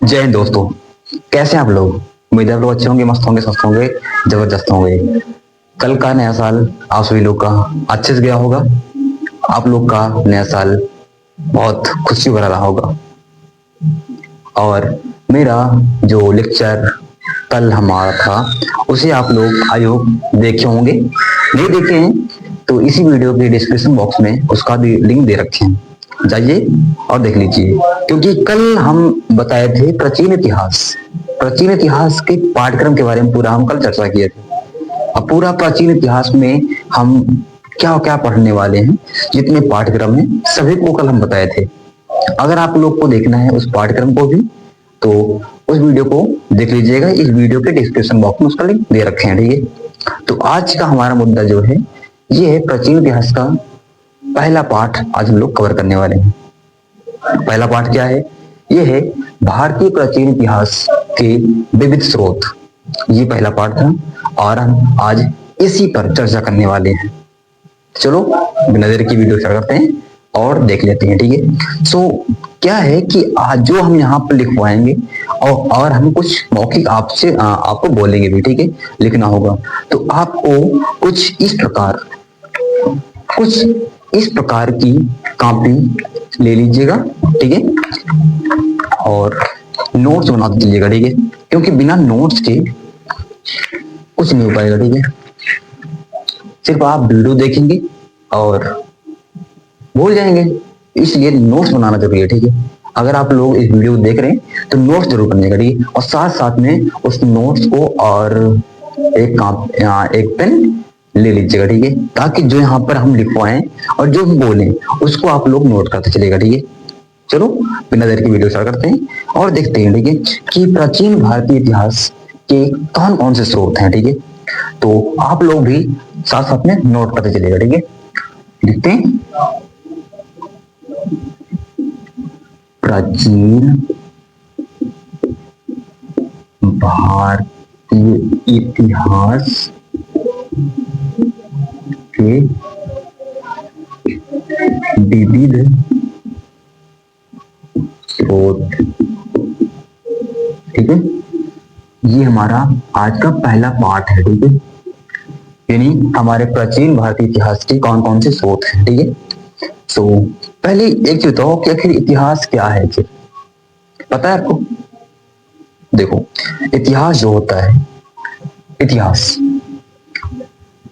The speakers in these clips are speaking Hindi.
जय हिंद दोस्तों। कैसे हैं आप लोग? उम्मीद है आप लोग अच्छे होंगे, मस्त होंगे, स्वस्थ होंगे, जबरदस्त होंगे। कल का नया साल आप सभी लोग का अच्छे से गया होगा। आप लोग का नया साल बहुत खुशी भरा रहा होगा। और मेरा जो लेक्चर कल हमारा था उसे आप लोग आई होप देखे होंगे। नहीं देखे हैं तो इसी वीडियो के डिस्क्रिप्शन बॉक्स में उसका भी लिंक दे रखे हैं, जाइए और देख लीजिए। क्योंकि कल हम बताए थे प्राचीन इतिहास के पाठ्यक्रम के बारे में पूरा हम कल चर्चा किए थे। अब पूरा प्राचीन इतिहास में हम क्या क्या पढ़ने वाले हैं, जितने पाठ्यक्रम हैं सभी को कल हम बताए थे। अगर आप लोग को देखना है उस पाठ्यक्रम को भी तो उस वीडियो को देख लीजिएगा। इस वीडियो के डिस्क्रिप्शन बॉक्स में उसका लिंक दे रखे हैं, ठीक है। तो आज का हमारा मुद्दा जो है ये है प्राचीन इतिहास का पहला पाठ। आज हम लोग कवर करने वाले हैं। पहला पाठ क्या है? ये है भारतीय प्राचीन इतिहास के विविध स्रोत। ये पहला पाठ था और हम आज इसी पर चर्चा करने वाले हैं। चलो बिना देर की वीडियो स्टार्ट करते हैं और देख लेते हैं, ठीक है। सो क्या है कि आज जो हम यहाँ पर लिखवाएंगे और हम कुछ मौखिक आपसे आपको बोलेंगे भी, ठीक है। लिखना होगा तो आपको कुछ इस प्रकार की कॉपी ले लीजिएगा, ठीक है। और नोट्स बना दीजिएगा, ठीक है। क्योंकि बिना नोट्स के कुछ नहीं हो पाएगा, ठीक है। सिर्फ आप वीडियो देखेंगे और भूल जाएंगे, इसलिए नोट्स बनाना जरूरी है, ठीक है। अगर आप लोग इस वीडियो को देख रहे हैं तो नोट्स जरूर बनिएगा, ठीक है। और साथ साथ में उस नोट्स को और एक पेन ले लीजिएगा, ठीक है। ताकि जो यहाँ पर हम लिखवाएं और जो हम बोलें उसको आप लोग नोट करते चलेगा, ठीक है। चलो बिना देर की वीडियो स्टार्ट करते हैं और देखते हैं, ठीक है, कि प्राचीन भारतीय इतिहास के कौन कौन से स्रोत हैं, ठीक है। तो आप लोग भी साथ साथ में नोट करते चलेगा, ठीक है। लिखते हैं प्राचीन भारतीय इतिहास के विविध स्रोत, ठीक है। ये हमारा आज का पहला पार्ट है, ठीक है। यानी हमारे प्राचीन भारतीय इतिहास के कौन कौन से स्रोत हैं, ठीक है। सो पहले एक चीज बताओ कि आखिर इतिहास क्या है? फिर पता है आपको? देखो, इतिहास जो होता है, इतिहास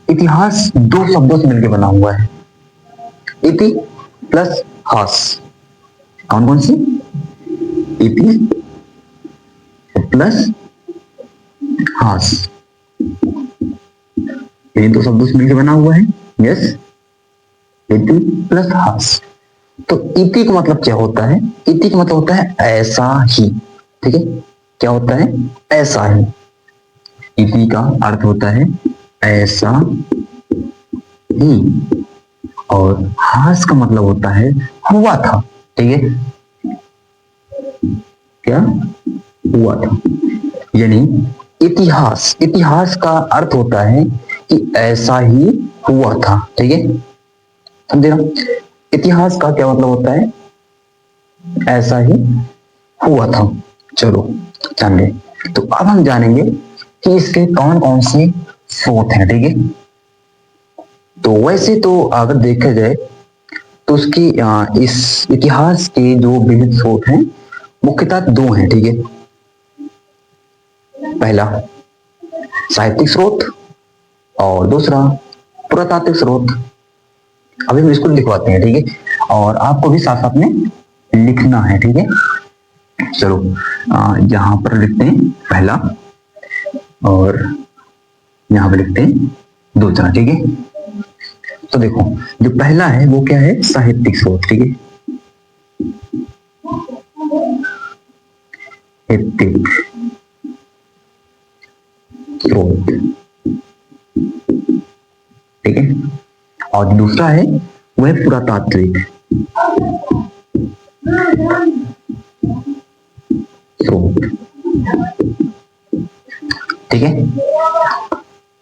इतिहास दो शब्दों से मिलकर बना हुआ है। इति प्लस हास। कौन कौन सी? इति प्लस हास, ये दो शब्दों से मिलकर बना हुआ है। यस, इति प्लस हास। तो इति का मतलब क्या होता है? इति का मतलब होता है ऐसा ही, ठीक है। क्या होता है? ऐसा ही। इति का अर्थ होता है ऐसा ही। और हास का मतलब होता है हुआ था, ठीक है। क्या हुआ था? यानी इतिहास का अर्थ होता है कि ऐसा ही हुआ था, ठीक है। समझे ना? इतिहास का क्या मतलब होता है? ऐसा ही हुआ था। चलो जान गए। तो अब हम जानेंगे कि इसके कौन कौन से स्रोत हैं, ठीक है। तो वैसे तो अगर देखा जाए तो उसकी इस इतिहास के जो विविध स्रोत हैं मुख्यतः दो हैं, ठीक है। पहला साहित्यिक स्रोत और दूसरा पुरातात्विक स्रोत। अभी हम इसको लिखवाते हैं, ठीक है। और आपको भी साथ साथ में लिखना है, ठीक है। चलो यहां पर लिखते हैं पहला और यहां पर लिखते हैं दूसरा, ठीक है। तो देखो, जो पहला है वो क्या है? साहित्यिक स्रोत, ठीक है। साहित्यिक स्रोत, ठीक है। और दूसरा है वह पुरातात्विक स्रोत, ठीक है।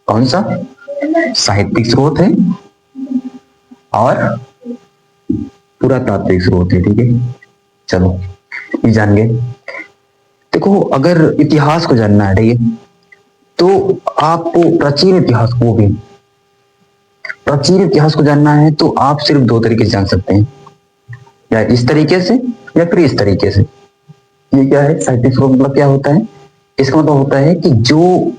कौन सा? साहित्यिक स्रोत है और पुरातात्विक स्रोत है, ठीक है। चलो ये जान गए। देखो, अगर इतिहास को जानना है, ठीक है, तो आपको प्राचीन इतिहास को भी प्राचीन इतिहास को जानना है तो आप सिर्फ दो तरीके से जान सकते हैं, या इस तरीके से या फिर इस तरीके से। ये क्या है साहित्यिक स्रोत, मतलब क्या होता है? इसका मतलब होता है कि जो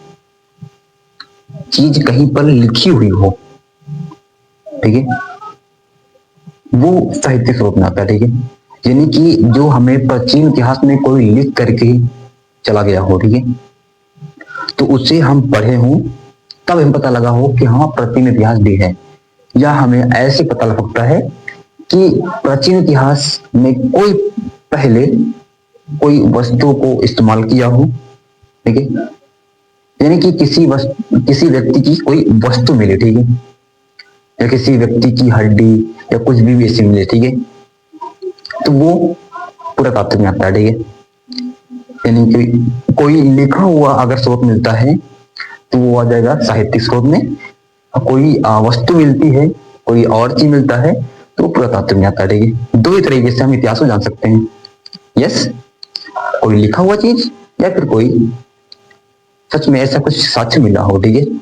चीज कहीं पर लिखी हुई हो, ठीक है, वो साहित्यिक स्रोत में आता है, ठीक है। यानी कि जो हमें प्राचीन इतिहास में कोई लिख करके चला गया हो, ठीक है, तो उसे हम पढ़े हों, तब हमें पता लगा हो कि हाँ प्राचीन इतिहास भी है। या हमें ऐसे पता लग सकता है कि प्राचीन इतिहास में कोई पहले कोई वस्तु को इस्तेमाल किया हो, ठीक है, यानी कि किसी व्यक्ति की कोई वस्तु मिले, ठीक है, या किसी व्यक्ति की हड्डी या कुछ भी ऐसी मिले, ठीक है, तो वो पुरातात्विक में आता है, ठीक है। यानी कि कोई लिखा हुआ अगर स्रोत मिलता है तो वो आ जाएगा साहित्यिक स्रोत में। कोई वस्तु मिलती है, कोई और चीज मिलता है तो पुरातात्विक में आता है, ठीक है। दो ही तरीके से हम इतिहास को जान सकते हैं, यस, कोई लिखा हुआ चीज या फिर कोई सच में ऐसा कुछ साक्ष्य मिला हो, ठीक है।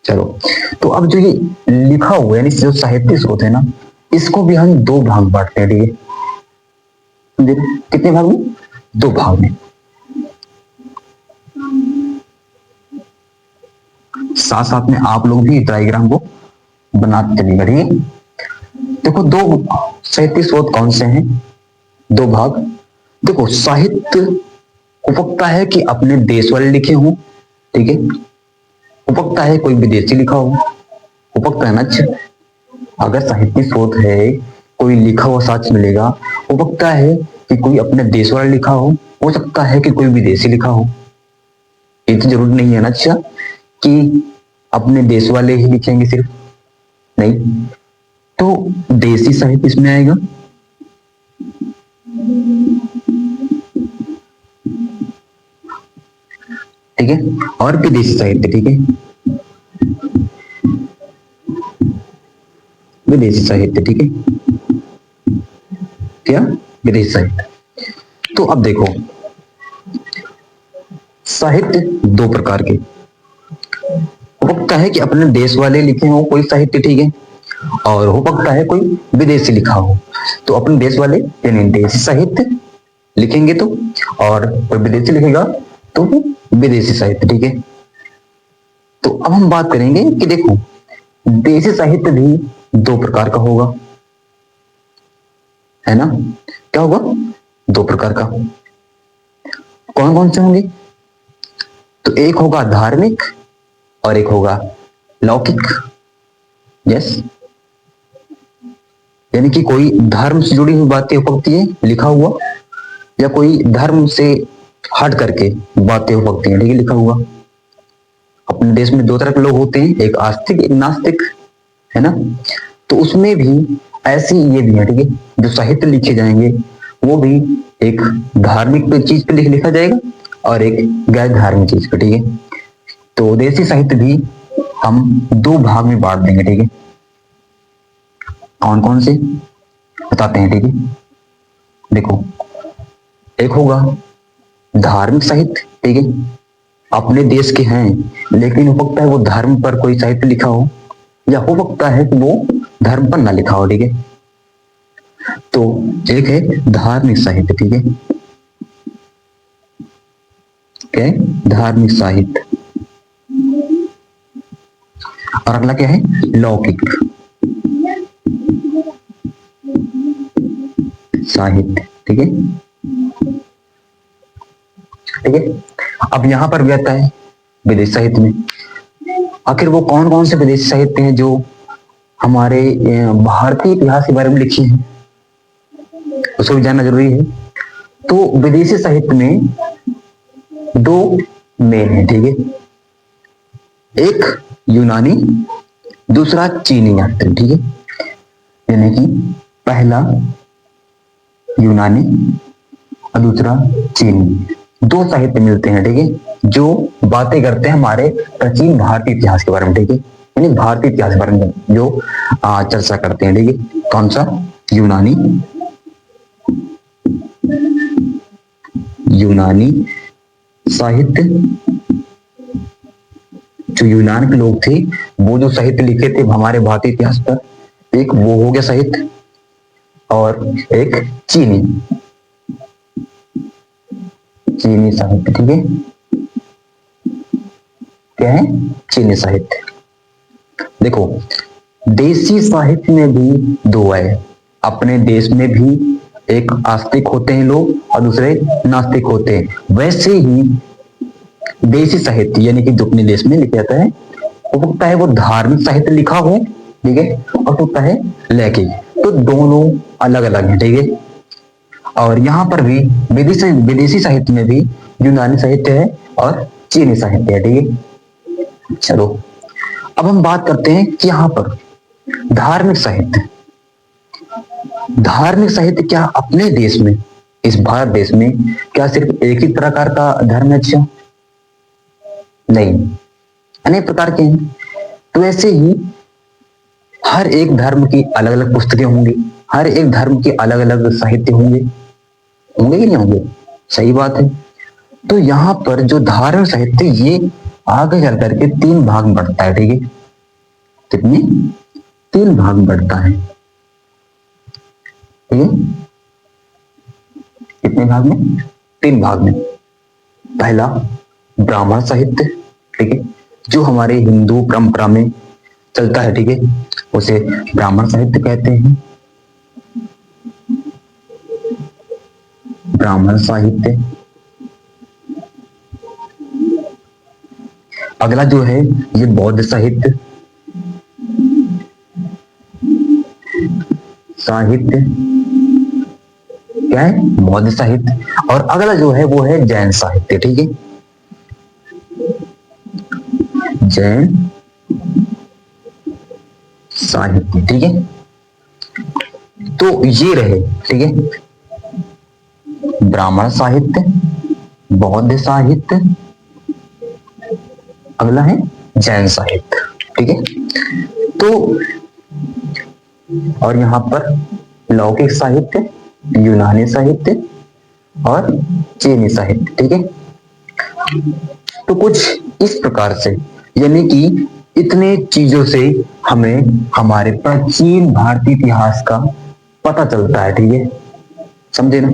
चलो, तो अब जो ये लिखा हुआ है, यानी जो साहित्यिक स्रोत है ना, इसको भी हम दो भाग बांटते हैं, ठीक है। कितने भाग में? दो भाग में। साथ साथ में आप लोग भी डायग्राम को बनाते चलिएगा, ठीक है। देखो, दो साहित्यिक स्रोत कौन से हैं? दो भाग। देखो, साहित्य हो सकता है कि अपने देश वाले लिखे हों, ठीक है, हो सकता है कोई विदेशी लिखा हो सकता है ना। अच्छा, अगर साहित्यिक स्रोत है, कोई लिखा हुआ साक्ष्य मिलेगा, हो सकता है कि कोई अपने देश वाला लिखा हो सकता है कि कोई विदेशी लिखा हो। ये तो जरूरी नहीं है ना अच्छा कि अपने देश वाले ही लिखेंगे सिर्फ, नहीं, तो देसी साहित्य इसमें आएगा, ठीक है, और विदेशी साहित्य, ठीक है, विदेशी साहित्य, ठीक है, क्या विदेशी साहित्य। तो अब देखो, साहित्य दो प्रकार के हो सकता है कि अपने देश वाले लिखे हो कोई साहित्य, ठीक है, और हो सकता है कोई विदेशी लिखा हो। तो अपने देश वाले यानी देशी साहित्य लिखेंगे तो, और कोई विदेशी लिखेगा तो वो विदेशी साहित्य, ठीक है। तो अब हम बात करेंगे कि देखो, देशी साहित्य भी दो प्रकार का होगा, है ना। क्या होगा? दो प्रकार का। कौन कौन से होंगे? तो एक होगा धार्मिक और एक होगा लौकिक, यस, यानी कि कोई धर्म से जुड़ी हुई बातें हो सकती है लिखा हुआ, या कोई धर्म से हट करके बातें हो सकती हैं, ठीक है, लिखा हुआ। अपने देश में दो तरह के लोग होते हैं, एक आस्तिक एक नास्तिक, है ना। तो उसमें भी ऐसे ये भी है, ठीक है, जो साहित्य लिखे जाएंगे वो भी एक धार्मिक चीज पे लिखा जाएगा और एक गैर धार्मिक चीज पे, ठीक है। तो देसी साहित्य भी हम दो भाग में बांट देंगे, ठीक है। कौन कौन से बताते हैं, ठीक है। देखो, एक होगा धार्मिक साहित्य, ठीक है, अपने देश के हैं लेकिन हो सकता है वो धर्म पर कोई साहित्य लिखा हो, या हो सकता है कि वो धर्म पर ना लिखा हो, ठीक है। तो एक है धार्मिक साहित्य, ठीक है, क्या है? धार्मिक साहित्य। और अगला क्या है? लौकिक साहित्य, ठीक है, ठीक है। अब यहां पर भी आता है विदेशी साहित्य में। आखिर वो कौन कौन से विदेशी साहित्य हैं जो हमारे भारतीय इतिहास के बारे में लिखी हैं, उसको भी जानना जरूरी है। तो विदेशी साहित्य में दो मेन है, ठीक है, एक यूनानी, दूसरा चीनी यात्री, ठीक है। यानी कि पहला यूनानी और दूसरा चीनी, दो साहित्य मिलते हैं, ठीक है, जो बातें करते हैं हमारे प्राचीन भारतीय इतिहास के बारे में, ठीक है, यानी भारतीय इतिहास के बारे में जो चर्चा करते हैं, ठीक है। कौन सा? यूनानी, यूनानी साहित्य, जो यूनान के लोग थे वो जो साहित्य लिखे थे हमारे भारतीय इतिहास पर, एक वो हो गया साहित्य, और एक चीनी चीनी साहित्य। ठीक है, क्या है? चीनी साहित्य। देखो, देसी साहित्य में भी दो है। अपने देश में भी एक आस्तिक होते हैं लोग और दूसरे नास्तिक होते हैं। वैसे ही देसी साहित्य यानी कि जो अपने देश में लिखा जाता है, हो सकता है वो धार्मिक साहित्य लिखा हो, ठीक है, और होता है लौकिक। तो दोनों अलग अलग हैं, ठीक है। और यहाँ पर भी विदेशी साहित्य में भी यूनानी साहित्य है और चीनी साहित्य है, ठीक है। चलो, अब हम बात करते हैं कि यहाँ पर धार्मिक साहित्य। धार्मिक साहित्य क्या अपने देश में, इस भारत देश में क्या सिर्फ एक ही प्रकार का धर्म है? अच्छा, नहीं, अनेक प्रकार के हैं। तो ऐसे ही हर एक धर्म की अलग अलग पुस्तकें होंगी, हर एक धर्म के अलग अलग साहित्य होंगे, होंगे कि नहीं होंगे? सही बात है। तो यहाँ पर जो धार्मिक साहित्य ये आगे चल करके 3 भाग में बढ़ता है, ठीक है। कितने? 3 भाग में बढ़ता है, ठीक है। कितने भाग में? 3 भाग में। पहला ब्राह्मण साहित्य, ठीक है, जो हमारे हिंदू परंपरा में चलता है, ठीक है, उसे ब्राह्मण साहित्य कहते हैं। ब्राह्मण साहित्य। अगला जो है ये बौद्ध साहित्य, साहित्य क्या है? बौद्ध साहित्य। और अगला जो है वो है जैन साहित्य, ठीक है, जैन साहित्य, ठीक है। तो ये रहे, ठीक है, ब्राह्मण साहित्य, बौद्ध साहित्य, अगला है जैन साहित्य, ठीक है। तो और यहां पर लौकिक साहित्य, यूनानी साहित्य और चीनी साहित्य, ठीक है। तो कुछ इस प्रकार से, यानी कि इतने चीजों से हमें हमारे प्राचीन भारतीय इतिहास का पता चलता है, ठीक है, समझे ना।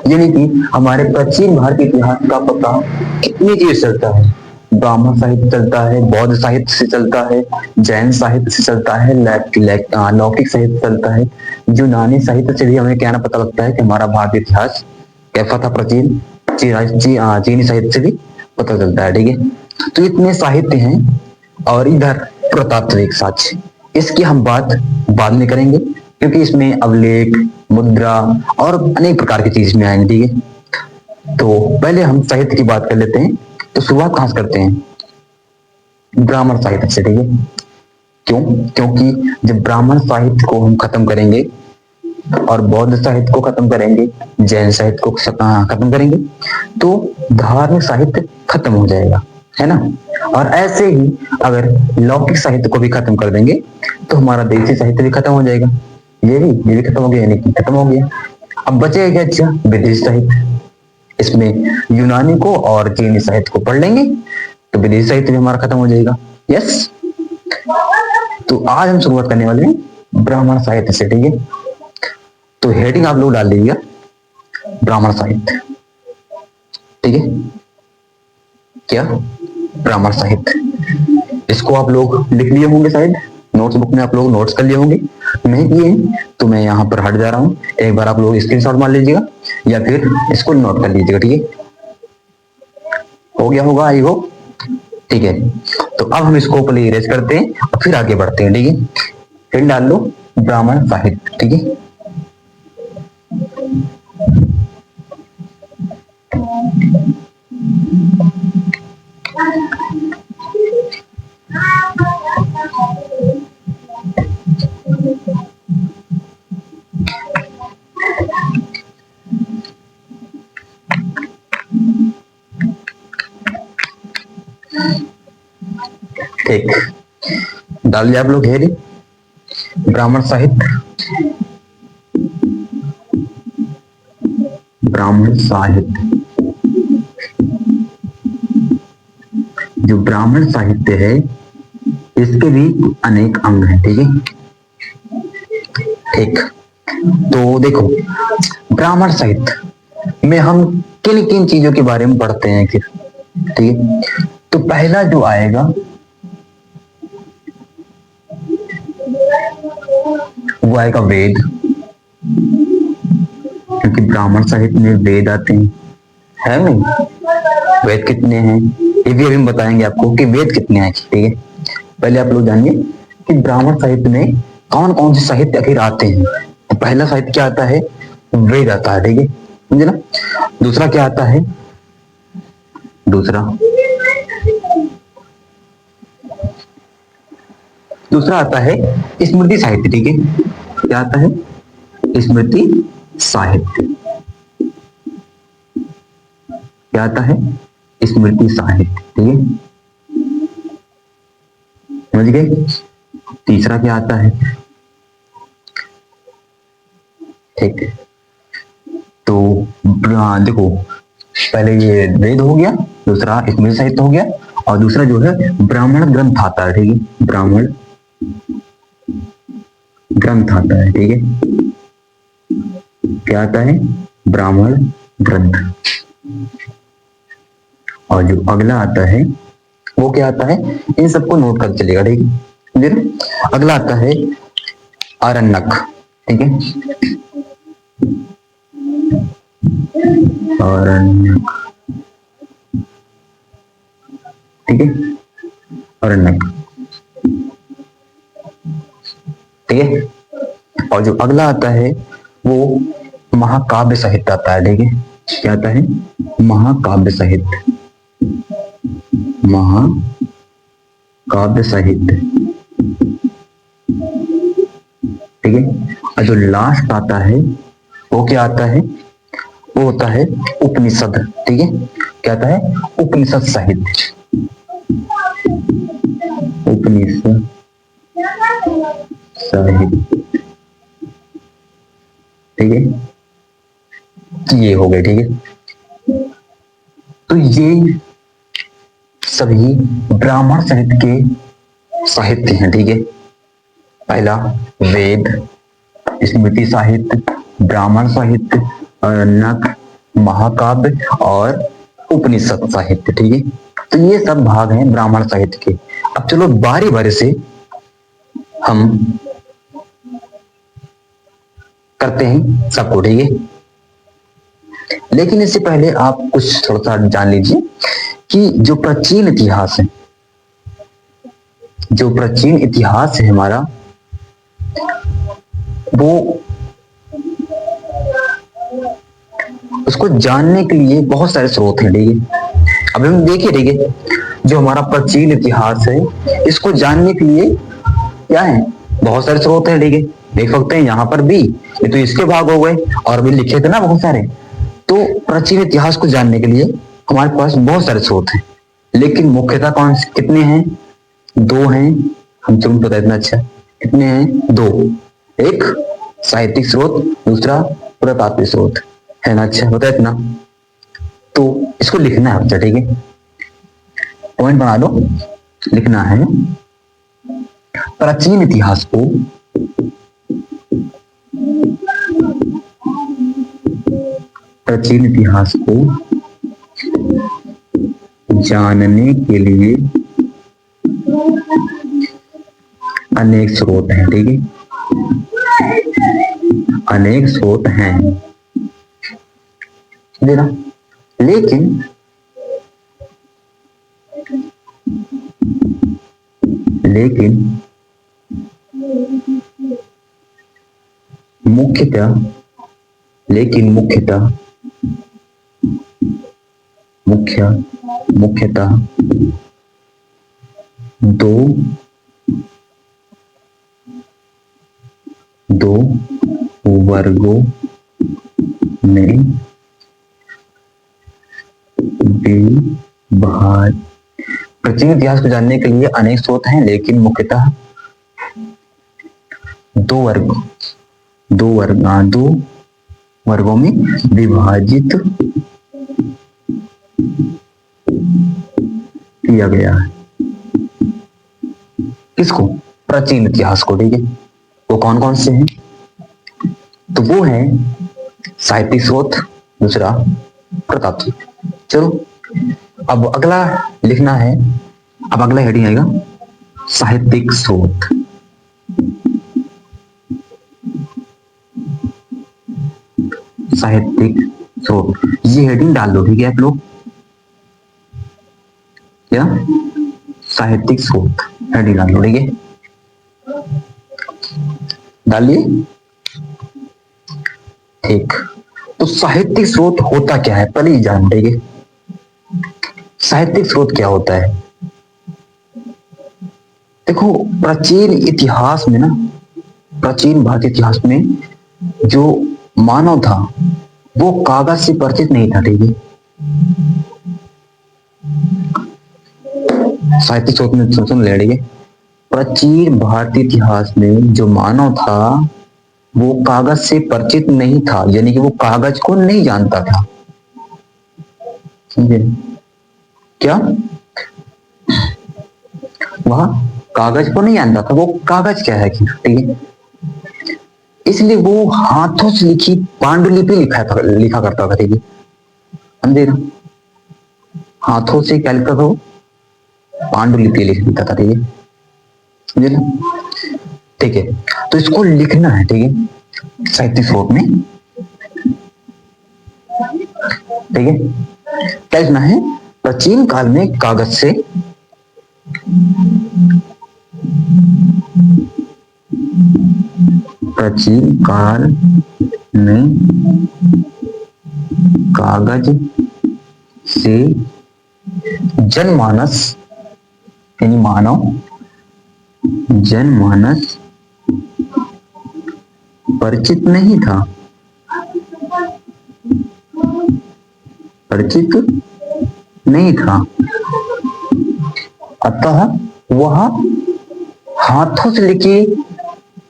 यानी कि हमारे प्राचीन भारतीय इतिहास का पता कितनी चीज चलता है, ब्राह्मण साहित्य चलता है, बौद्ध साहित्य से चलता है, जैन साहित्य से चलता है, लौकिक साहित्य चलता है, यूनानी साहित्य से भी हमें क्या ना पता लगता है कि हमारा भारतीय इतिहास कैसा था प्राचीन, चीनी साहित्य से भी पता चलता है, ठीक है। तो इतने साहित्य हैं। और इधर पुरातात्विक साक्ष्य, इसकी हम बात बाद में करेंगे क्योंकि इसमें अभिलेख, मुद्रा और अनेक प्रकार की चीज में आएंगे, ठीक है। तो पहले हम साहित्य की बात कर लेते हैं। तो शुरुआत कहां से करते हैं? ब्राह्मण साहित्य से, ठीक है। क्यों? क्योंकि जब ब्राह्मण साहित्य को हम खत्म करेंगे और बौद्ध साहित्य को खत्म करेंगे, जैन साहित्य को खत्म करेंगे, तो धार्मिक साहित्य खत्म हो जाएगा, है ना। और ऐसे ही अगर लौकिक साहित्य को भी खत्म कर देंगे तो हमारा देसी साहित्य भी खत्म हो जाएगा। ये भी खत्म हो गया, यानी कि खत्म हो गया। अब बचेगा क्या? अच्छा, विदेशी साहित्य। इसमें यूनानी को और चीनी साहित्य को पढ़ लेंगे तो विदेशी साहित्य भी हमारा खत्म हो जाएगा। यस। तो आज हम शुरुआत करने वाले हैं ब्राह्मण साहित्य से, ठीक है। तो हेडिंग आप लोग डाल लीजिएगा ब्राह्मण साहित्य, ठीक है। क्या? ब्राह्मण साहित्य। इसको आप लोग लिख लिए होंगे शायद, नोट्स बुक में आप लोग नोट्स कर लिए होंगे। नहीं किए तो मैं यहाँ पर हट जा रहा हूँ, एक बार आप लोग स्क्रीनशॉट मार लीजिएगा या फिर इसको नोट कर लीजिएगा, ठीक है। हो गया होगा, आई होप, ठीक है। तो अब हम इसको पहले इरेज करते हैं और फिर आगे बढ़ते हैं, ठीक है। फिर डाल लो ब्राह्मण साहित्य, ठीक है। ठीक, डाल दिया आप लोग हेरी ब्राह्मण साहित्य। ब्राह्मण साहित्य, जो ब्राह्मण साहित्य है इसके भी अनेक अंग हैं। ठीक है, ठीक। तो देखो, ब्राह्मण साहित्य में हम किन किन चीजों के बारे में पढ़ते हैं फिर। ठीक है, तो पहला जो आएगा वो आएगा वेद, क्योंकि ब्राह्मण साहित्य में वेद आते हैं, है नहीं? वेद कितने हैं ये भी अभी हम बताएंगे आपको कि वेद कितने हैं। ठीक है, पहले आप लोग जानिए कि ब्राह्मण साहित्य में कौन कौन से साहित्य आखिर आते हैं। तो पहला साहित्य क्या आता है? वेद आता है। ठीक है, समझे ना? दूसरा क्या आता है? दूसरा आता है स्मृति साहित्य। ठीक है, क्या आता है? स्मृति साहित्य। क्या आता है? स्मृति साहित्य। ठीक है, समझ गए? तीसरा क्या आता है? ठीक है, तो देखो, पहले ये वेद हो गया, दूसरा स्मृति साहित्य हो गया, और दूसरा जो है ब्राह्मण ग्रंथ आता है। ठीक है, ब्राह्मण ग्रंथ आता है। ठीक है, क्या आता है? ब्राह्मण ग्रंथ। और जो अगला आता है वो क्या आता है? इन सबको नोट कर चलेगा। ठीक है, अगला आता है आरण्यक। ठीक है, आरण्यक। ठीक है, आरण्यक। ठीक है, और जो अगला आता है वो महाकाव्य साहित्य आता है। ठीक है, क्या आता है? महाकाव्य साहित्य। महाकाव्य साहित्य। ठीक है, और जो लास्ट आता है वो क्या आता है? वो होता है उपनिषद। ठीक है, क्या आता है? उपनिषद साहित्य। उपनिषद साहित्य। ठीक है, ये हो गए। ठीक है, तो ये सभी ब्राह्मण साहित्य के साहित्य हैं। ठीक है, पहला वेद, स्मृति साहित्य, ब्राह्मण साहित्य, आरण्यक, महाकाव्य और उपनिषद साहित्य। ठीक है, तो ये सब भाग हैं ब्राह्मण साहित्य के। अब चलो बारी बारी से हम करते हैं सबको। ठीक है, लेकिन इससे पहले आप कुछ थोड़ा सा जान लीजिए कि जो प्राचीन इतिहास है, जो प्राचीन इतिहास है हमारा, वो उसको जानने के लिए बहुत सारे स्रोत हैं। ठीक है, अब हम देखिए, ठीक है, जो हमारा प्राचीन इतिहास है इसको जानने के लिए क्या है? बहुत सारे स्रोत हैं। ठीक है, देख सकते हैं यहाँ पर भी, ये तो इसके भाग हो गए, और भी लिखे थे ना बहुत सारे। तो प्राचीन इतिहास को जानने के लिए हमारे पास बहुत सारे स्रोत हैं, लेकिन मुख्यतः कौन से कितने हैं? दो हैं। हम तुम पता इतना अच्छा, कितने हैं? दो। एक साहित्यिक स्रोत, दूसरा पुरातात्विक स्रोत, है ना? अच्छा, होता है इतना। तो इसको लिखना है आपसे। ठीक है, पॉइंट बना लो, लिखना है प्राचीन इतिहास को जानने के लिए अनेक स्रोत हैं। ठीक है, अनेक स्रोत हैं, देना, लेकिन मुख्यतः दो वर्गों में विभाजित। प्राचीन इतिहास को जानने के लिए अनेक स्रोत हैं, लेकिन मुख्यतः दो वर्गों में विभाजित किया गया है। किसको? प्राचीन इतिहास को। ठीक है, वो कौन कौन से हैं? तो वो है साहित्यिक स्रोत, दूसरा प्रतात्विक। चलो अब अगला लिखना है। अब अगला हेडिंग आएगा साहित्यिक स्रोत। साहित्यिक स्रोत, ये हेडिंग डाल दो। ठीक है आप लोग, क्या साहित्यिक स्रोत हेडिंग डाल दो। ठीक है, डालिए। ठीक, तो साहित्यिक स्रोत होता क्या है पहले जान। ठीक है, साहित्यिक स्रोत क्या होता है? देखो, प्राचीन इतिहास में ना, प्राचीन भारतीय इतिहास में जो मानव था वो कागज से परिचित नहीं था। ठीक है, साहित्यिक स्रोत में सुन ले। ठीक है, प्राचीन भारतीय इतिहास में जो मानव था वो कागज से परिचित नहीं था, यानी कि वो कागज को नहीं जानता था। समझे क्या? वह कागज को नहीं जानता था, वो कागज क्या है। ठीक है, इसलिए वो हाथों से लिखी पांडुलिपि लिखा करता था। ठीक है, समझे ना? हाथों से क्या लिखता था वो? पांडुलिपि लिख देता था। ठीक है, समझे ना? ठीक है, तो इसको लिखना है। ठीक है, साहित्यिक स्रोत में। ठीक है, क्या लिखना है? प्राचीन काल में कागज से प्राचीन काल में कागज से जनमानस यानी मानव जनमानस परिचित नहीं था। परिचित नहीं था, अतः वह हाथों से लिखी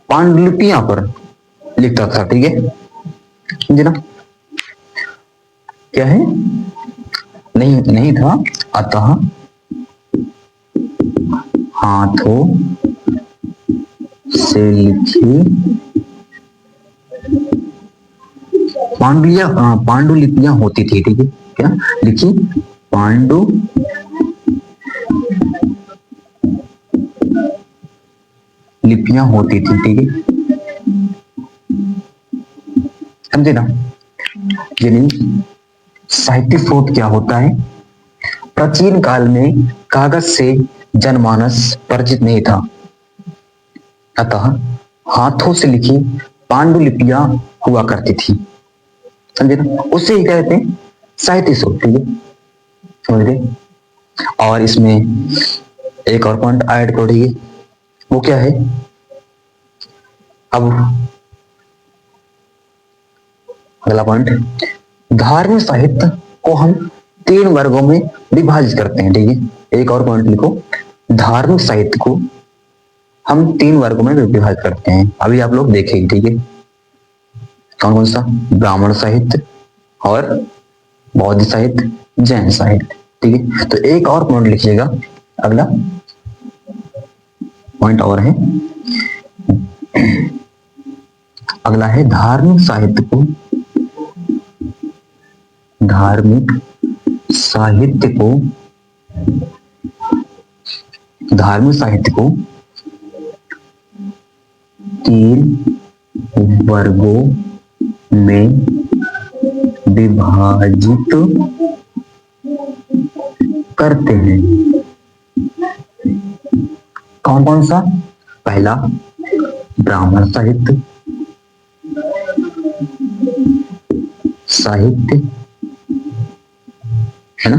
पांडुलिपियां पर लिखता था। ठीक है, समझे ना? क्या है? नहीं था, अतः हाथों से लिखी पांडुलिपियां होती थी। ठीक है, क्या लिखी? लिपियां होती थी। ठीक है, समझे ना? यानी साहित्यिक स्रोत क्या होता है? प्राचीन काल में कागज से जनमानस परिचित नहीं था, अतः हाथों से लिखी पांडुलिपियां हुआ करती थी। समझे ना? उससे ही कहते हैं साहित्यिक स्रोत। ठीक है, समझ गए? और इसमें एक और पॉइंट ऐड करो। ठीक है, वो क्या है? अब अगला पॉइंट, धार्मिक साहित्य को हम 3 वर्गों में विभाजित करते हैं। ठीक है, एक और पॉइंट लिखो, धार्मिक साहित्य को हम 3 वर्गों में विभाजित करते हैं। अभी आप लोग देखेंगे। ठीक है, कौन कौन सा? ब्राह्मण साहित्य और बौद्ध साहित्य, जैन साहित्य। ठीक है, तो एक और पॉइंट लिखिएगा, अगला पॉइंट और है, अगला है धार्मिक साहित्य को धार्मिक साहित्य को 3 वर्गों में विभाजित करते हैं। कौन कौन सा? पहला ब्राह्मण साहित्य है ना,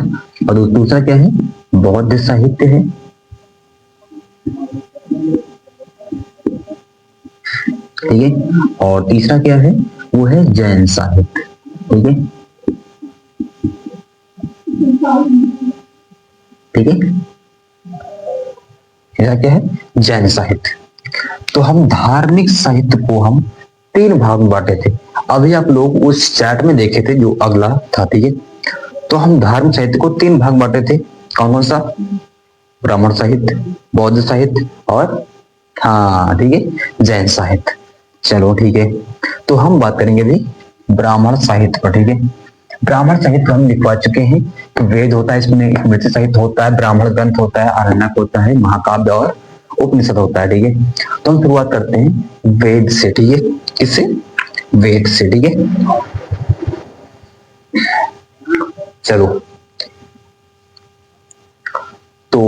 और दूसरा क्या है? बौद्ध साहित्य है। ठीक है, और तीसरा क्या है? वो है जैन साहित्य। ठीक है, ठीक है, यह क्या है? जैन साहित्य। तो हम धार्मिक साहित्य को हम 3 भाग में बांटे थे। अभी आप लोग उस चैट में देखे थे जो अगला था। ठीक है, तो हम धार्मिक साहित्य को 3 भाग बांटे थे। कौन कौन सा? ब्राह्मण साहित्य, बौद्ध साहित्य और हाँ ठीक है जैन साहित्य। चलो ठीक है, तो हम बात करेंगे अभी ब्राह्मण साहित्य पर। ठीक है, ब्राह्मण साहित्य हम लिखवा चुके हैं कि वेद होता है, इसमें स्मृति साहित्य होता है, ब्राह्मण ग्रंथ होता है, आरण्यक होता है, महाकाव्य और उपनिषद होता है। ठीक है, तो हम शुरुआत करते हैं वेद से। ठीक है, किससे? वेद से। ठीक है, चलो तो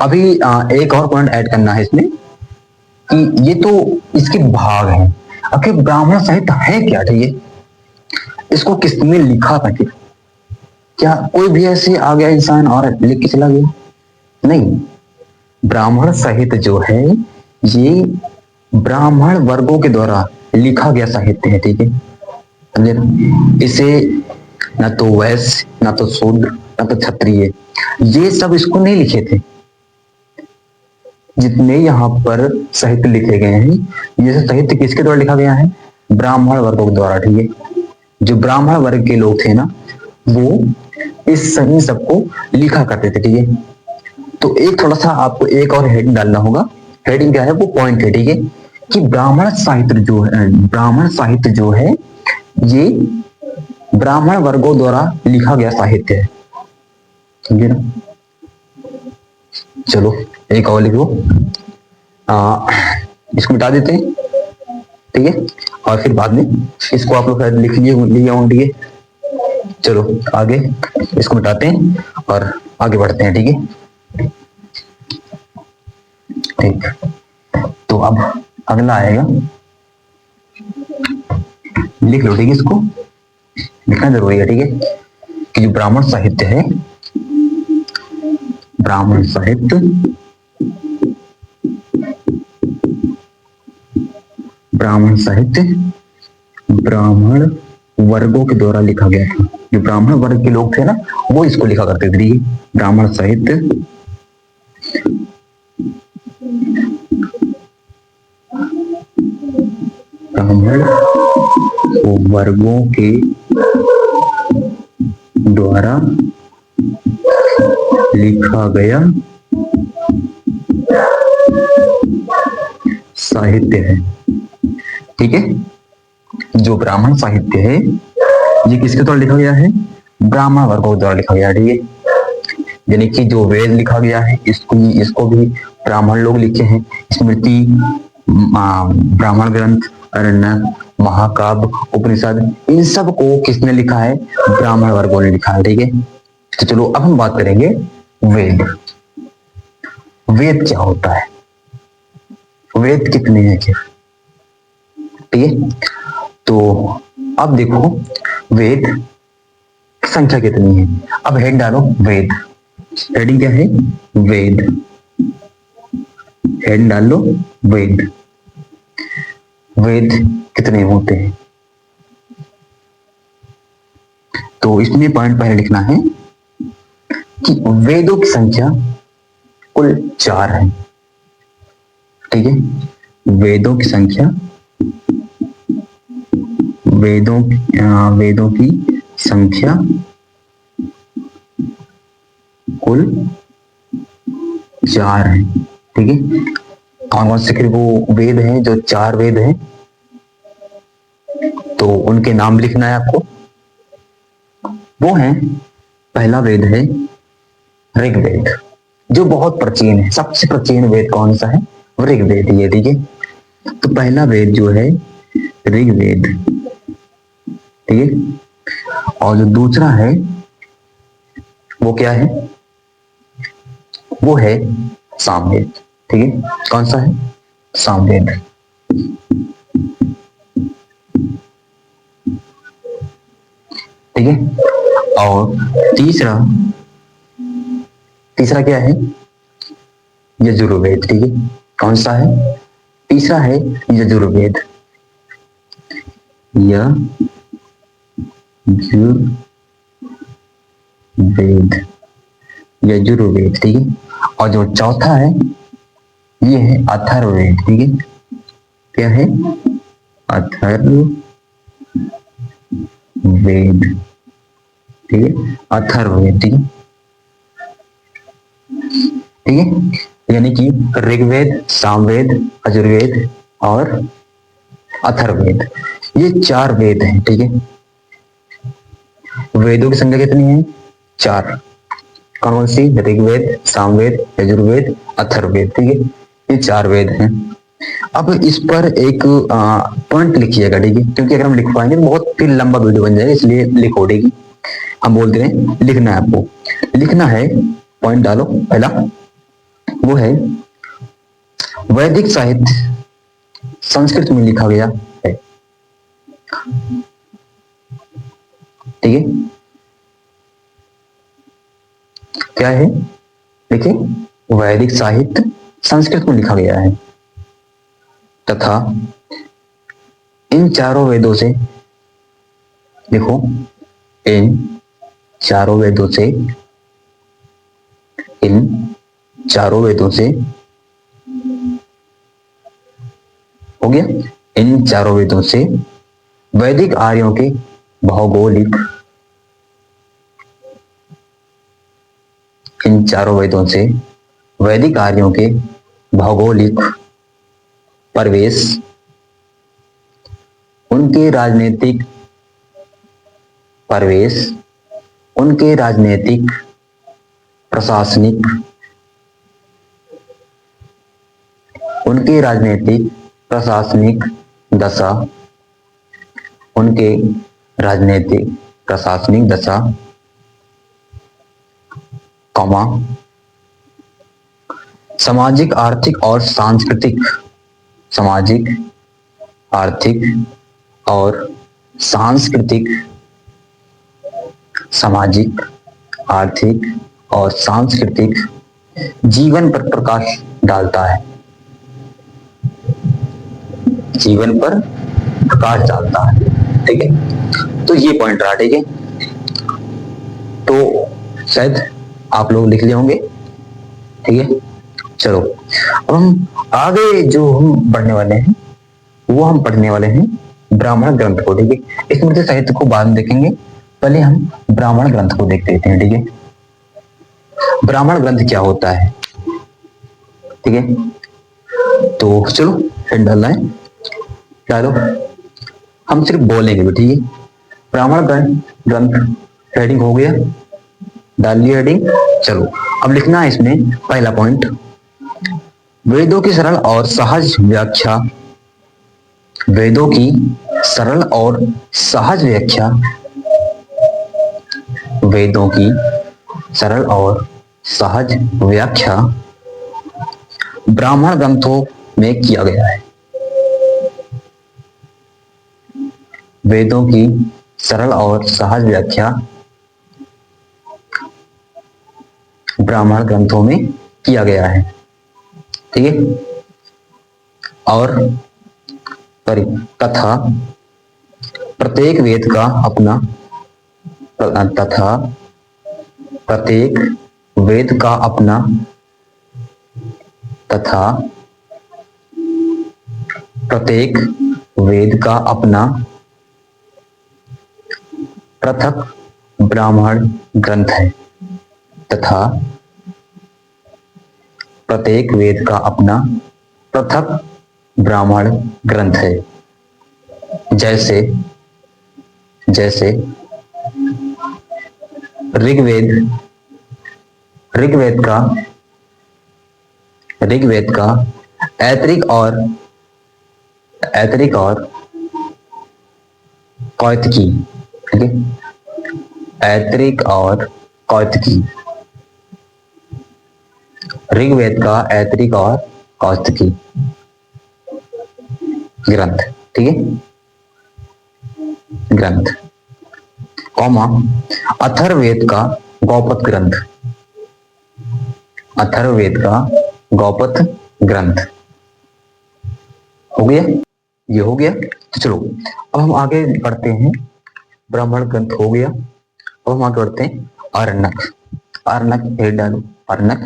अभी एक और पॉइंट ऐड करना है इसमें कि ये तो इसके भाग हैं। आखिर ब्राह्मण साहित्य है क्या? ठीक है, इसको किसने लिखा था? क्या कोई भी ऐसे आ गया इंसान और लिख के चला गया? नहीं, ब्राह्मण साहित्य जो है ये ब्राह्मण वर्गों के द्वारा लिखा गया साहित्य है। ठीक है, समझे ना? इसे ना तो वैश्य, ना तो शूद्र, ना तो क्षत्रिय, ये सब इसको नहीं लिखे थे। जितने यहाँ पर साहित्य लिखे गए हैं, ये साहित्य किसके द्वारा लिखा गया है? ब्राह्मण वर्गों के द्वारा। ठीक है, जो ब्राह्मण वर्ग के लोग थे ना, वो इस सही सबको लिखा करते थे। ठीक है, तो एक थोड़ा सा आपको एक और हेडिंग डालना होगा। हेडिंग क्या है? वो पॉइंट है। ठीक है, कि ब्राह्मण साहित्य जो है ये ब्राह्मण वर्गों द्वारा लिखा गया साहित्य है। समझे ना? चलो एक और लिखो, इसको मिटा देते हैं। ठीक है, और फिर बाद में इसको आप लोग लिख लिए होंगे। चलो आगे इसको मिटाते हैं और आगे बढ़ते हैं। ठीक है, ठीक, तो अब अगला आएगा, लिख लो। ठीक है, इसको लिखना जरूरी है। ठीक है, कि जो ब्राह्मण साहित्य है, ब्राह्मण साहित्य ब्राह्मण वर्गों के द्वारा लिखा गया था। जो ब्राह्मण वर्ग के लोग थे ना, वो इसको लिखा करते थे। ब्राह्मण साहित्य ब्राह्मण वर्गों के द्वारा लिखा गया साहित्य है। ठीक है, जो ब्राह्मण साहित्य है ये किसके द्वारा लिखा गया है? ब्राह्मण वर्गों द्वारा लिखा गया है। ठीक है, यानी कि जो वेद लिखा गया है इसको भी ब्राह्मण लोग लिखे हैं। स्मृति, ब्राह्मण ग्रंथ, आरण्यक, महाकाव्य, उपनिषद, इन सब को किसने लिखा है? ब्राह्मण वर्गों ने लिखा है। ठीक है, तो चलो अब हम बात करेंगे वेद। वेद क्या होता है? वेद कितने हैं क्या? ठीक है, तो अब देखो वेद संख्या कितनी है। अब हेड डालो वेद, हेडिंग क्या है? वेद, हेड डाल लो वेद। वेद कितने होते हैं? तो इसमें पॉइंट पहले लिखना है कि वेदों की संख्या कुल 4 है। ठीक है, वेदों की संख्या, वेदों की संख्या कुल 4 है। ठीक है, कौन कौन से वो वेद हैं? जो 4 वेद हैं, तो उनके नाम लिखना है आपको। वो है, पहला वेद है ऋग्वेद, जो बहुत प्राचीन है। सबसे प्राचीन वेद कौन सा है? ऋग्वेद ही है। ठीक है, तो पहला वेद जो है ऋग्वेद। ठीक है, और जो दूसरा है वो क्या है? वो है सामवेद। ठीक है, कौन सा है? सामवेद। ठीक है, और तीसरा क्या है? यजुर्वेद। ठीक है, कौन सा है? तीसरा है यजुर्वेद। यजुर्वेद। ठीक है, और जो चौथा है ये है अथर्ववेद। ठीक है, क्या है? अथर्ववेद। ठीक है, अथर्ववेद। ठीक है, ठीक है, यानी कि ऋग्वेद, सामवेद, यजुर्वेद और अथर्ववेद, ये 4 वेद हैं। ठीक है, वेदों की संख्या कितनी है? 4। कौन कौन सी? ऋग्वेद, सामवेद, यजुर्वेद, अथर्ववेद। ठीक है, ये 4 वेद हैं। अब इस पर एक पॉइंट लिखिएगा। ठीक है, क्योंकि अगर हम लिख पाएंगे तो बहुत फिर लंबा वीडियो बन जाएगा, इसलिए लिखो। ठीक है, हम बोलते हैं लिखना है, आपको लिखना है। पॉइंट डालो। पहला वो है वैदिक साहित्य संस्कृत में लिखा गया है। ठीक है, क्या है? देखिए, वैदिक साहित्य संस्कृत में लिखा गया है तथा इन चारों वेदों से, देखो, इन चारों वेदों से, इन चारों वेदों से, हो गया, इन चारों वेदों से वैदिक आर्यों के भौगोलिक, इन चारों वेदों से वैदिक आर्यों के भौगोलिक परिवेश, उनके राजनीतिक परिवेश, उनके राजनीतिक, प्रशासनिक, उनके राजनीतिक प्रशासनिक दशा, उनके राजनीतिक प्रशासनिक दशा, कौमा, सामाजिक, आर्थिक और सांस्कृतिक, सामाजिक, आर्थिक और सांस्कृतिक, सामाजिक, आर्थिक और सांस्कृतिक जीवन पर प्रकाश डालता है, जीवन पर प्रकाश डालता है। ठीक है, तो ये पॉइंट रहा। ठीक है, तो शायद आप लोग लिख लिए होंगे। ठीक है, चलो अब हम आगे जो हम पढ़ने वाले हैं वो हम पढ़ने वाले हैं ब्राह्मण ग्रंथ को। ठीक है, स्मृति साहित्य को बाद में देखेंगे, पहले हम ब्राह्मण ग्रंथ को देख लेते हैं। ठीक है, ब्राह्मण ग्रंथ क्या होता है? ठीक है, तो चलो हेड डालना है, डालो। हम सिर्फ बोलेंगे भी। ठीक है, ब्राह्मण ग्रंथ हेडिंग हो गया, डाल लिया हेडिंग। चलो अब लिखना है इसमें पहला पॉइंट, वेदों की सरल और सहज व्याख्या, वेदों की सरल और सहज व्याख्या, वेदों की सरल और सहज व्याख्या ब्राह्मण ग्रंथों में किया गया है। वेदों की सरल और सहज व्याख्या ब्राह्मण ग्रंथों में किया गया है। ठीक है, और तथा प्रत्येक वेद का अपना, तथा प्रत्येक वेद का अपना, तथा प्रत्येक वेद का अपना पृथक ब्राह्मण ग्रंथ है, तथा प्रत्येक वेद का अपना पृथक ब्राह्मण ग्रंथ है। जैसे जैसे ऋग्वेद, ऋग्वेद का ऐतरिक और कौतिकी। ठीक है, ऐतरिक और कौतिकी, ऋग्वेद का ऐतरिक और कौतिकी ग्रंथ। ठीक है, ग्रंथ, कौमा अथर्ववेद का गौपथ ग्रंथ, अथर्ववेद का गौपथ ग्रंथ। हो गया, ये हो गया। तो चलो अब हम आगे बढ़ते हैं, ब्राह्मण ग्रंथ हो गया, अब हम आगे बढ़ते हैं आरण्यक। आरण्यक हेड डालो, आरण्यक।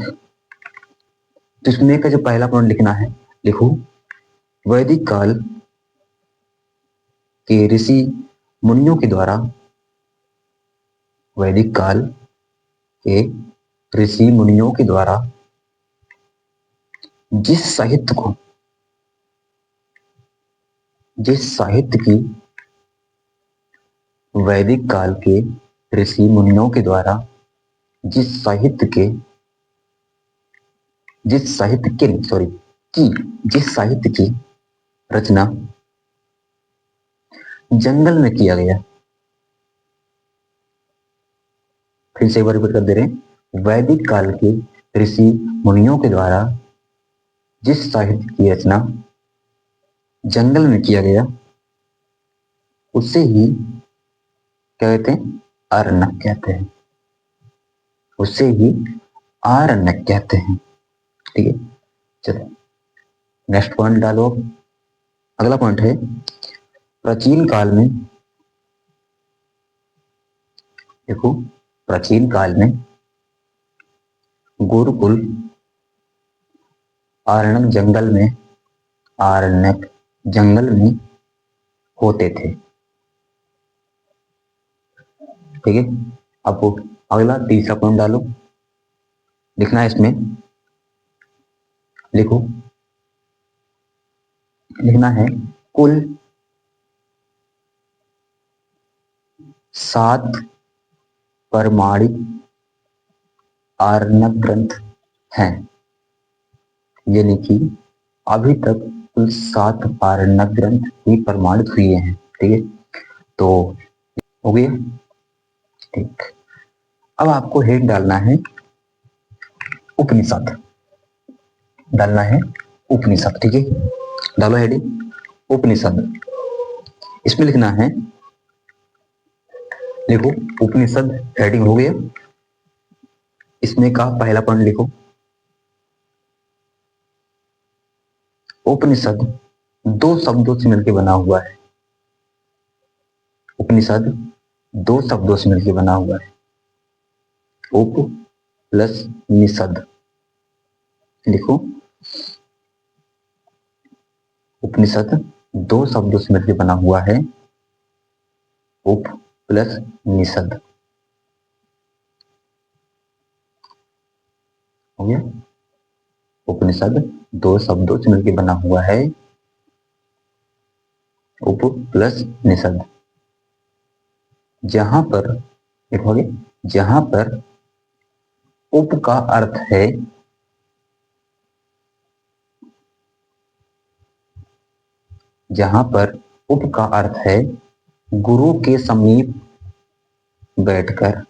तो इसमें का जो पहला पॉइंट लिखना है, लिखो, वैदिक काल के ऋषि मुनियों के द्वारा, वैदिक काल के ऋषि मुनियों के द्वारा जिस साहित्य को, जिस साहित्य की वैदिक काल के ऋषि मुनियों के द्वारा, जिस साहित्य के, जिस साहित्य के सॉरी की जिस साहित्य की रचना जंगल में किया गया। फिर से एक बार रिपीट कर दे रहे हैं, वैदिक काल के ऋषि मुनियों के द्वारा जिस साहित्य की रचना जंगल में किया गया, उसे ही क्या कहते हैं? आरण्यक कहते हैं। उसे ही आरण्यक कहते हैं। ठीक है, चलो नेक्स्ट पॉइंट डालो। अगला पॉइंट है, प्राचीन काल में, देखो प्राचीन काल में गुरुकुल आरण्यक जंगल में होते थे। ठीक है, अब अगला तीसरा पॉइंट डालो, लिखना है इसमें, लिखो, लिखना है कुल 7 प्रमाणिक आरण्यक ग्रंथ हैं। यानी कि अभी तक कुल 7 आरण्यक ग्रंथ ही प्रमाणित हुए हैं। ठीक है, तो हो गया। ठीक, अब आपको हेड डालना है उपनिषद, डालना है उपनिषद। ठीक है, डालो हेडिंग उपनिषद। इसमें लिखना है, लिखो उपनिषद, हेडिंग हो गया। इसमें का पहला पॉइंट लिखो, उपनिषद 2 शब्दों से मिलकर बना हुआ है। उपनिषद 2 शब्दों से मिलकर बना हुआ है, उप प्लस निषद। लिखो उपनिषद 2 शब्दों से मिलकर बना हुआ है, उप प्लस निषद। हो गया, उपनिषद 2 शब्दों से मिलकर बना हुआ है, उप प्लस निषद। जहां पर देखोगे, जहां पर उप का अर्थ है, जहां पर उप का अर्थ है गुरु के समीप बैठकर,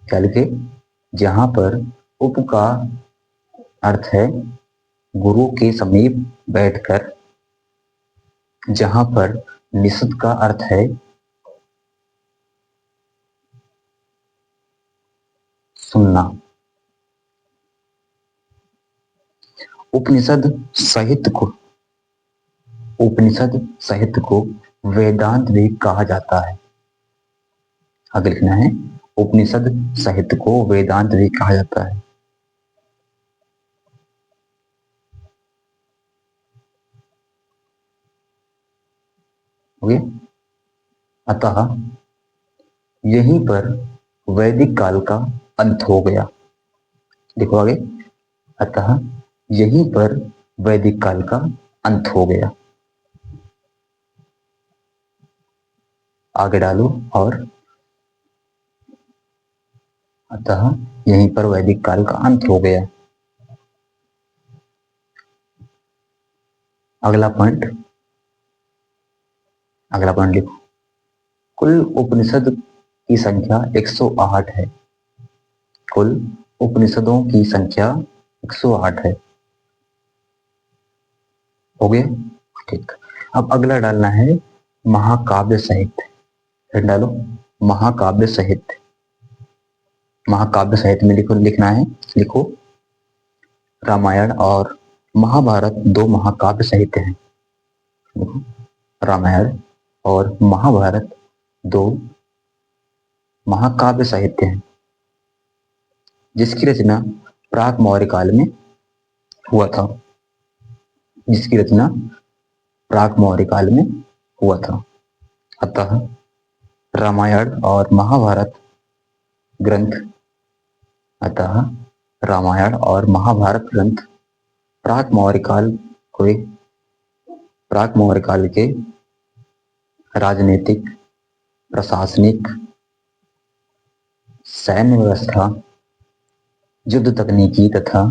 क्या लिखे? जहां पर उप का अर्थ है गुरु के समीप बैठकर, जहां पर निषद का अर्थ है सुनना। उपनिषद साहित्य को, उपनिषद साहित्य को वेदांत भी कहा जाता है। आगे लिखना है, उपनिषद साहित्य को वेदांत भी कहा जाता है। हो गया, अतः यहीं पर वैदिक काल का अंत हो गया। देखो आगे, अतः यहीं पर वैदिक काल का अंत हो गया। आगे डालो, और अतः यहीं पर वैदिक काल का अंत हो गया। अगला पॉइंट, अगला पॉइंट लिखो, कुल उपनिषद की संख्या 108 है। कुल उपनिषदों की संख्या 108 है। हो गया, ठीक। अब अगला डालना है महाकाव्य साहित्य। डालो महाकाव्य साहित्य। महाकाव्य साहित्य में लिखो, लिखना है, लिखो रामायण और महाभारत 2 महाकाव्य साहित्य हैं। देखो रामायण और महाभारत 2 महाकाव्य साहित्य हैं, जिसकी रचना प्राक मौर्य काल में हुआ था। जिसकी रचना प्राक मौर्य काल में हुआ था। अतः रामायण और महाभारत ग्रंथ, अतः रामायण और महाभारत ग्रंथ प्राक मौर्य काल के राजनीतिक, प्रशासनिक, सैन्य व्यवस्था, युद्ध तकनीकी तथा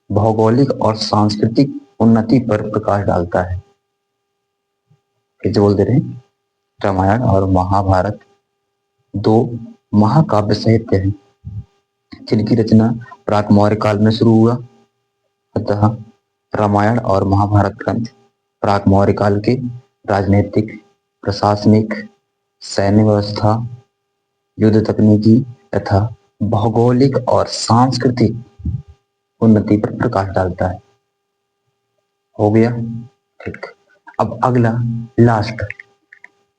भौगोलिक और सांस्कृतिक उन्नति पर प्रकाश डालता है। फिर से बोल दे रहे हैं, रामायण और महाभारत दो महाकाव्य साहित्य हैं जिनकी रचना प्राक मौर्य काल में शुरू हुआ। अतः रामायण और महाभारत ग्रंथ प्राक मौर्य काल के राजनीतिक, प्रशासनिक, सैन्य व्यवस्था, युद्ध तकनीकी तथा भौगोलिक और सांस्कृतिक उन्नति पर प्रकाश डालता है। हो गया, ठीक। अब अगला लास्ट,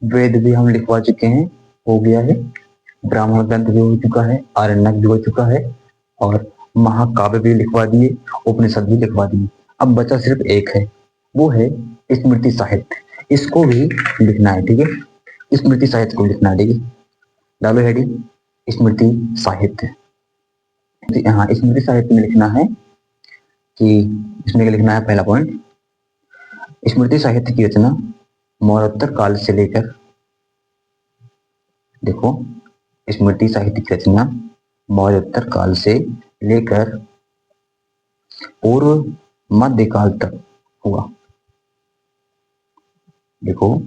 वेद भी हम लिखवा चुके हैं, हो गया है। ब्राह्मण ग्रंथ भी हो चुका है, आरण्यक भी हो चुका है और महाकाव्य भी लिखवा दिए, उपनिषद भी लिखवा दिए। अब बचा सिर्फ एक है, वो है स्मृति साहित्य। इसको भी लिखना है, ठीक है। स्मृति साहित्य को लिखना है, ठीक है। डालो हेडिंग स्मृति साहित्य। हाँ, स्मृति साहित्य में लिखना है कि इसमें लिखना है, पहला पॉइंट, स्मृति साहित्य की रचना मौर्योत्तर काल से लेकर, देखो, स्मृति साहित्य की रचना मौर्योत्तर काल से लेकर पूर्व मध्यकाल तक हुआ। देखो,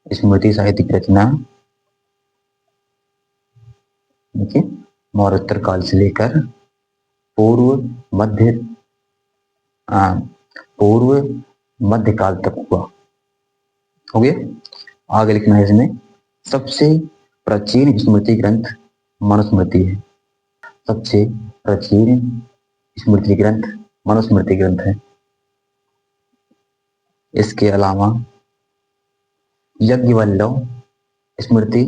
स्मृति साहित्य की रचना, देखिए, मौर्योत्तर काल से लेकर पूर्व मध्यकाल तक हुआ। हो गया। आगे लिखना है इसमें, सबसे प्राचीन स्मृति ग्रंथ मनुस्मृति है। सबसे प्राचीन स्मृति ग्रंथ मनुस्मृति ग्रंथ है। इसके अलावा यज्ञवल्लभ स्मृति,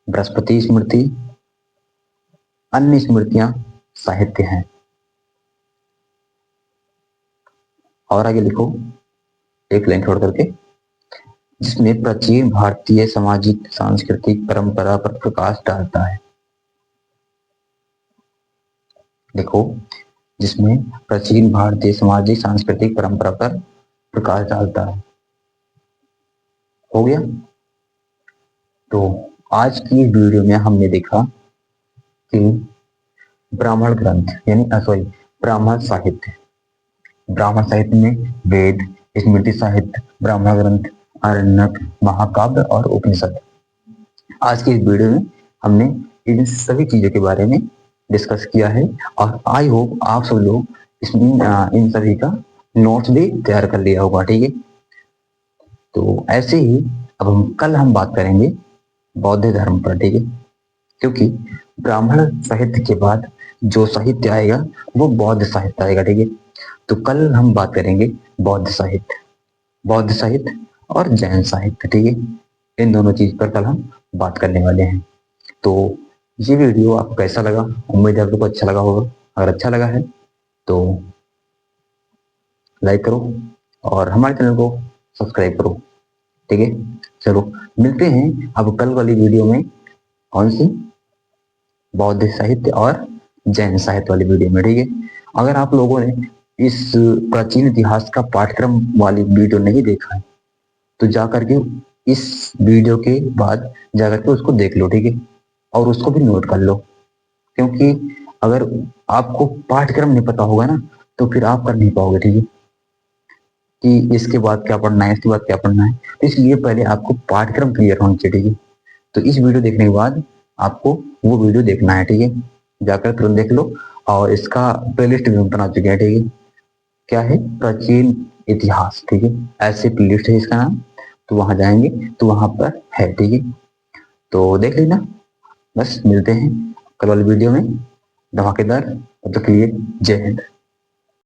बृहस्पति स्मृति, अन्य स्मृतियां साहित्य हैं। और आगे लिखो, एक लाइन छोड़ करके, जिसमें प्राचीन भारतीय सामाजिक सांस्कृतिक परंपरा पर प्रकाश डालता है। देखो, जिसमें प्राचीन भारतीय सामाजिक सांस्कृतिक परंपरा पर प्रकाश डालता है। हो गया। तो आज की वीडियो में हमने देखा कि ब्राह्मण ग्रंथ यानी ब्राह्मण साहित्य में वेद, स्मृति साहित्य, ब्राह्मण ग्रंथ, आरण्यक, महाकाव्य और उपनिषद। आज की इस वीडियो में हमने इन सभी चीजों के बारे में डिस्कस किया है और आई होप आप सब लोग इसमें इन सभी का नोट्स भी तैयार कर लिया होगा, ठीक है। तो ऐसे ही अब कल हम बात करेंगे बौद्ध धर्म पर, ठीक है, क्योंकि ब्राह्मण साहित्य के बाद जो साहित्य आएगा वो बौद्ध साहित्य आएगा, ठीक है। तो कल हम बात करेंगे बौद्ध साहित्य और जैन साहित्य, ठीक है। इन दोनों चीज पर कल हम बात करने वाले हैं। तो ये वीडियो आपको कैसा लगा? उम्मीद है आप लोग को अच्छा लगा होगा। अगर अच्छा लगा है तो लाइक करो और हमारे चैनल को सब्सक्राइब करो, ठीक है। चलो मिलते हैं अब कल वाली वीडियो में, कौन सी? बौद्ध साहित्य और जैन साहित्य वाली वीडियो में, ठीक है। अगर आप लोगों ने इस प्राचीन इतिहास का पाठ्यक्रम वाली वीडियो नहीं देखा है तो जाकर के इस वीडियो के बाद जाकर के उसको देख लो, ठीक है, और उसको भी नोट कर लो, क्योंकि अगर आपको पाठ्यक्रम नहीं पता होगा ना तो फिर आप कर नहीं पाओगे, ठीक है, कि इसके बाद क्या पढ़ना है, इसके बाद क्या पढ़ना है। तो इसलिए पहले आपको पाठ्यक्रम क्लियर होना चाहिए, ठीक है। तो इस वीडियो देखने के बाद आपको वो वीडियो देखना है, ठीक है, जाकर तुरंत देख लो। और इसका प्लेलिस्ट भी हम बना चुके हैं, ठीक है। क्या है? प्राचीन इतिहास, ठीक है, ऐसे प्लेलिस्ट है इसका नाम। तो वहां जाएंगे तो वहां पर है, ठीक है। तो देख लेना। बस मिलते हैं कल वाली वीडियो में धमाकेदार। तब तक के लिए जय हिंद।